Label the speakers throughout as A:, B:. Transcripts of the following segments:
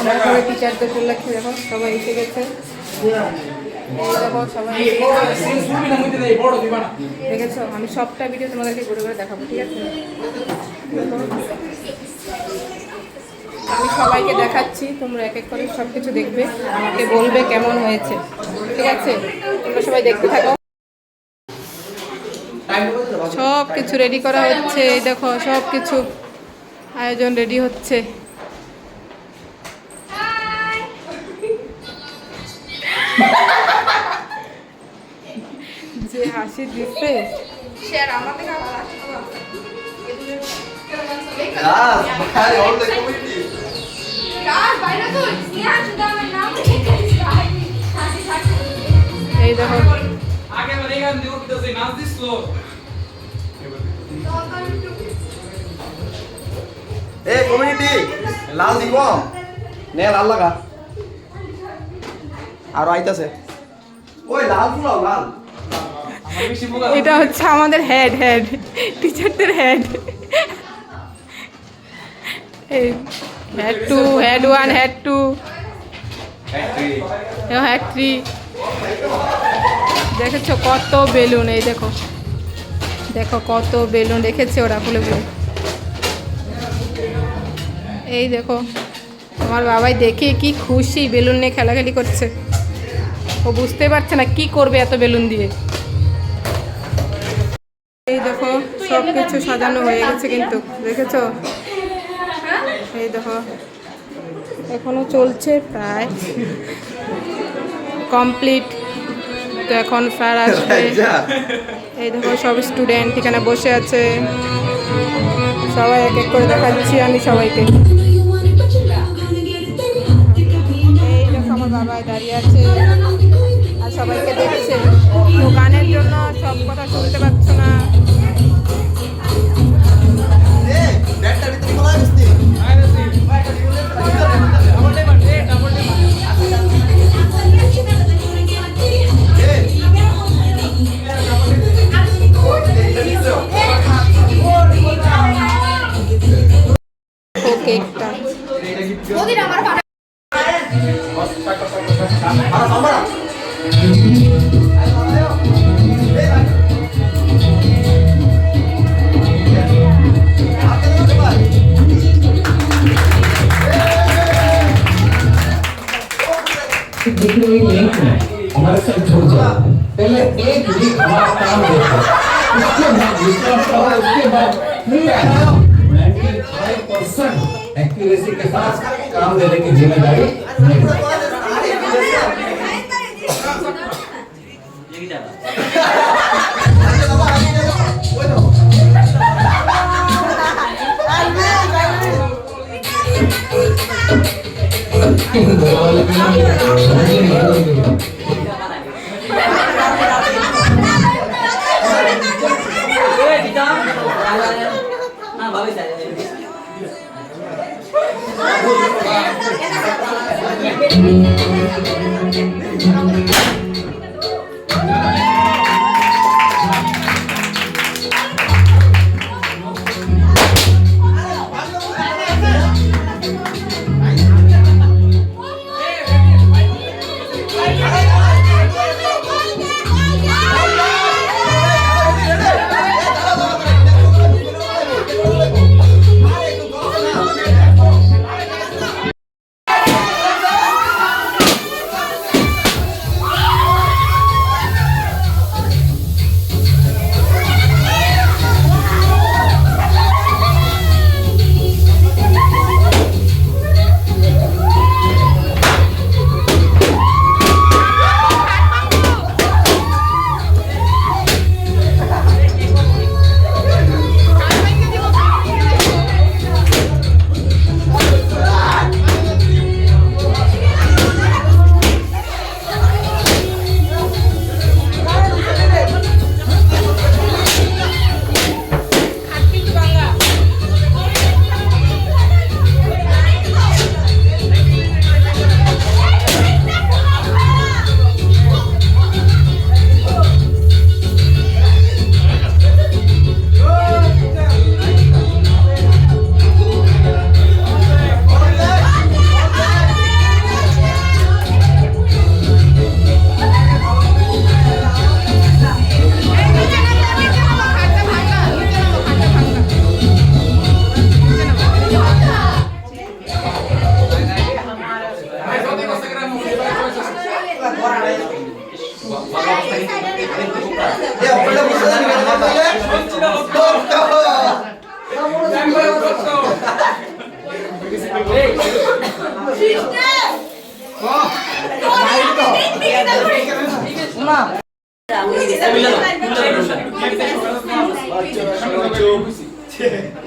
A: তারপরে টিচারদের চলে দেখো সবাই এসে গেছে। দেখো সবাই দেখেছো, আমি সবটা ভিডিও তোমাদেরকে ঘুরে ঘুরে দেখাবো, ঠিক আছে? আমি সবাইকে দেখাচ্ছি, তোমরা এক এক করে সব কিছু দেখবে, আমাকে বলবে কেমন হয়েছে, ঠিক আছে? তোমরা সবাই দেখতে থাকো। সব কিছু রেডি করা হচ্ছে, এই দেখো সব কিছু আয়োজন রেডি হচ্ছে। যে হাসি দিচ্ছে এই দেখো
B: কমিউনিটি লাল দিব নে লাল লাগা আর আইতাছে ওই লাল ফুলাও লাল।
A: এটা হচ্ছে আমাদের হেড টিচারদের head to, head 1, head 2, head 3। দেখেছো কত বেলুন, এই দেখো দেখো কত বেলুন রেখেছে ওরা ফুলে ফুলে। এই দেখো আমার বাবাই দেখে কি খুশি, বেলুন নিয়ে খেলাখেলি করছে। ও বুঝতে পারছে না কি করবে এত বেলুন দিয়ে। এই দেখো সব কিছু সাজানো হয়ে গেছে কিন্তু, দেখেছো? এই দেখো এখনো চলছে, প্রায় কমপ্লিট। তো এখন স্যার আসবে। এই দেখো সব স্টুডেন্ট এখানে বসে আছে, সবাই এক এক করে দেখাচ্ছি আমি সবাইকে। এই দেখো আমার বাবা দাঁড়িয়ে আছে আর সবাইকে দেখছে, তো গানের জন্য সব কথা শুনতে পাচ্ছ না। কেকটা
C: हमारे साथ जुड़ जाओ। पहले एक वीक हमारा काम देखो, उसके बाद विश्वास करो, उसके बाद 95% एक्यूरेसी के साथ काम देने की जिम्मेदारी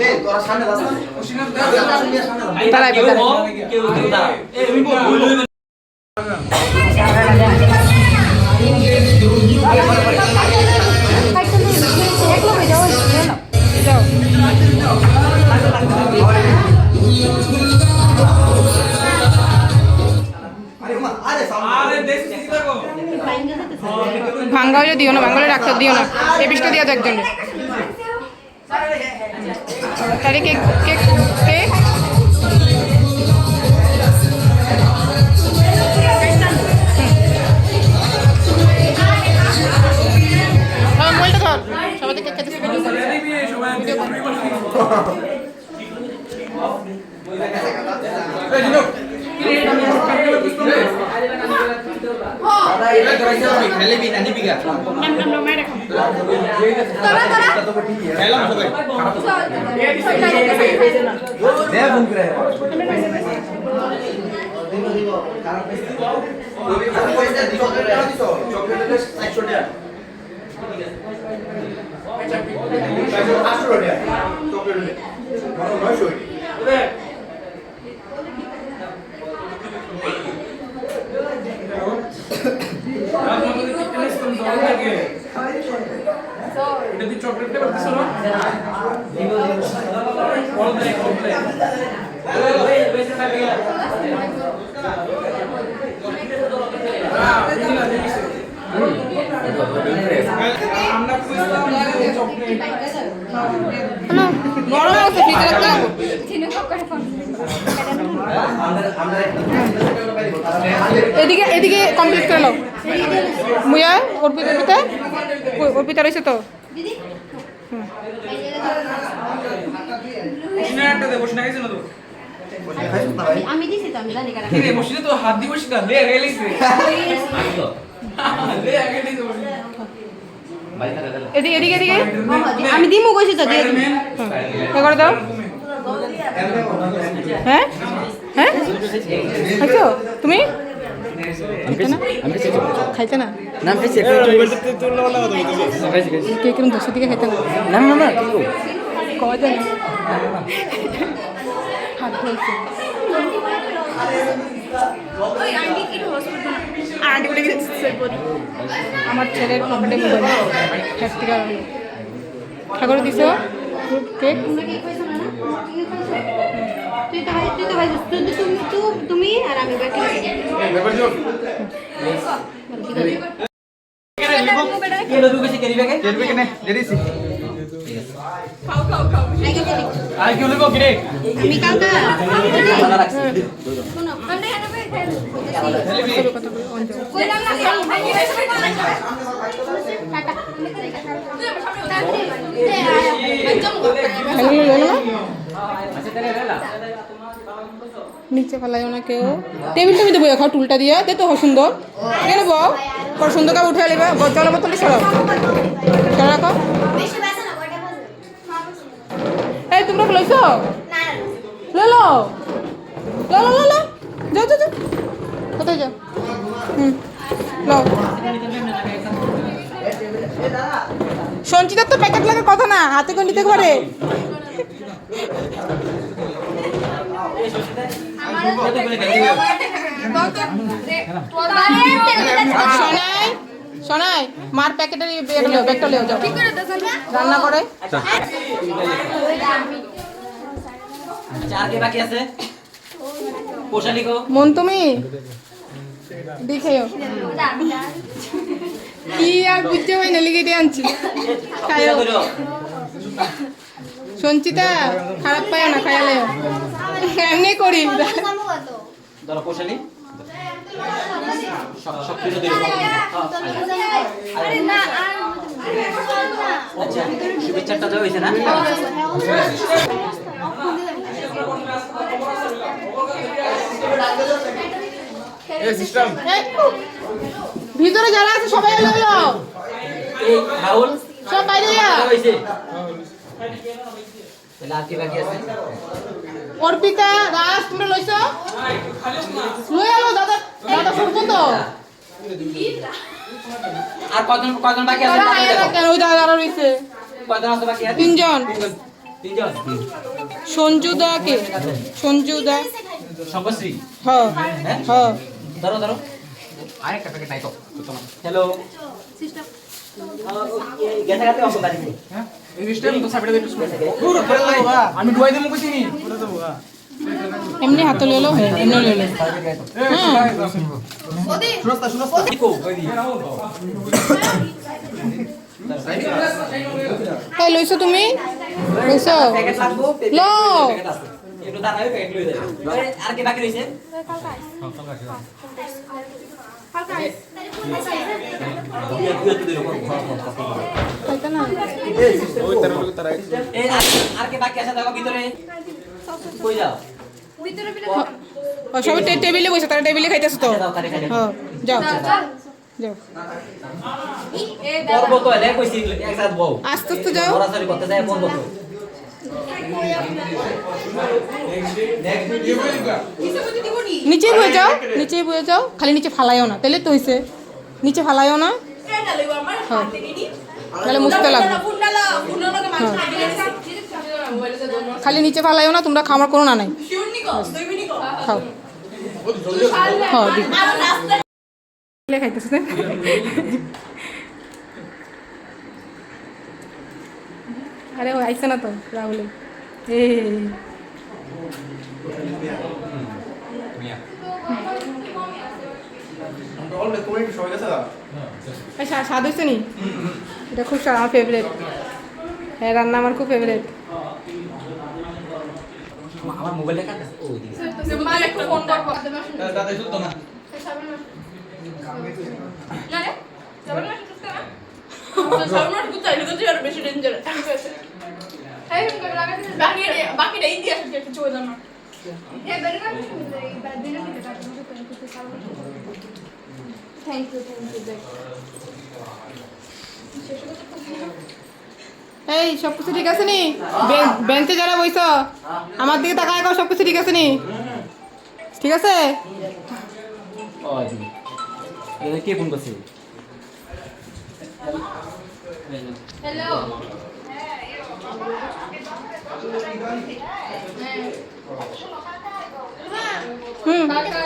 B: এই তোরা সামনে দাস না
A: দাঁড়াই ভাঙ্গা হইলে দিও না, ভাঙ্গলে ডাক্তার দিও না, এই বিষটা দিয়া যাক জন্য। তাহলে কেক কেক কেক মোবাইলটা ধর, সবাই কেক খেতে গরম আছে, ফ্রিজে রাখতে হবে। এদিকে এদিকে কমপ্লিট করে নাও। মুয়া অর্পিতা অর্পিতা রয়েছে তো।
D: আমি দিছি তো, আমি জানি কারা
E: মসজিদে তো হাত দিয়ে বসে লে রেলিছে লে আগে দিতে বসে
A: এদিকে এদিকে এদিকে
D: আমি দিমু কইছি তো দিয়ে
A: করে দাও। হ্যাঁ হ্যাঁ খাইছো তুমি? খাইতে না কে কিরম 10 দিকে খাইতে না কয় হাত ধরছে আমার ছেলের পকেটে মোবাইল হ্যাপটিকার ঠাকুর দিছ কেক
D: তুমি আর আমি আমি কালকে
A: নিচে ফেলাইও না কেউ। টেবিলটা আমি দেবো খাও টুলটা দিয়ে দে তো সুন্দর কেন বউ পর সুন্দর কাপ উঠে নেবে জলের বোতলে সরাও সরা রাখো। এই তোমরা লইছো লো লো লো লো লো যাও যাও যাও কোথায় যাও লও। সঞ্চিতার তো প্যাকেট লাগার কথা না, হাতে করে নিতে পারে। শোনাই শোনাই মার প্যাকেটের ব্যাগটা লেও যাও রান্না করে। মন তুমি দেখেও কি আর বুঝতে পারি না লিখে দিয়ে আনছি। সঞ্চিতা খারাপ পায় না খাইলে এমনি করি
F: শুভেচ্ছাটা দেওয়া হয়েছে না
A: ভিতরে যারা আছে সবাই এলো সব বাইরে যা।
F: তাহলে আর কি বাকি আছে?
A: অর্পিতা রাজ তোমরা লইছো লই আলো দাদা দাদা শুনবো তো
F: আর কজন কজন বাকি আছে?
A: তারা আয়া না কেন ওই দাদা আরো রইছে
F: কজন আছে বাকি আছে?
A: তিনজন
F: তিনজন।
A: সঞ্জু দা কে সঞ্জু দা
F: শঙ্করশ্রী।
A: হ্যাঁ
F: হ্যাঁ?
A: হ্যাঁ
F: ধরো ধরো। আরেকটা প্যাকেট নাই তো। হ্যালো। গেছে গাতে অঙ্ক বাড়িতে।
E: এই সিস্টেম তো সাইডে দিতে আমি ডুয়াই দেবো কইছি নি বলে দেবো
A: এমনি হাতে লইলো এমনি লইলো
F: দেখো।
A: এই লইছো তুমি লইছো
F: প্যাকেট লাগবো।
A: লো।
F: প্যাকেট আছে। একটু দাঁড়াও প্যাকেট লই যাবে। আর কি বাকি রইছে?
A: খাইতা না
F: এই আর কি বাকি আছে দেখো ভিতরে। কই যাও?
A: ও সবাই টেবিলে বসে তারা টেবিলে খাইতেছে তো
F: দাও তারে খাই।
A: হ্যাঁ যাও যাও
F: পর্ব তো এলে কইছি একসাথে বউ।
A: আস্তে আস্তে যাও
F: সরাসরি করতে যায় পর্ব তো।
A: নিচে বয়ে যাও খালি নিচে ফালাইও না তাহলে তো হইছে নিচে ফালাইও না হ্যাঁ তাহলে মুছতে লাগবে খালি নিচে ফালাইও না তোমরা খামার কোনো না নাই খাও হ্যাঁ খাইতেছে আরে ও আইসে না তো রাহুল স্বাদ হয়েছে নি এটা খুব আমার ফেভারেট হ্যাঁ রান্না আমার খুব ফেভারেট
F: আমার মোবাইলটা কাট ওই দিকে।
E: দাদা শুনতো না
A: এই সব কিছু ঠিক আছে নি বেঞ্চে যারা বইছ আমার দিকে তাকায় সব কিছু ঠিক আছে নি ঠিক আছে
F: ওই দিকে। কে ফোন করছে?
D: হ্যালো
A: হুম
D: কাকা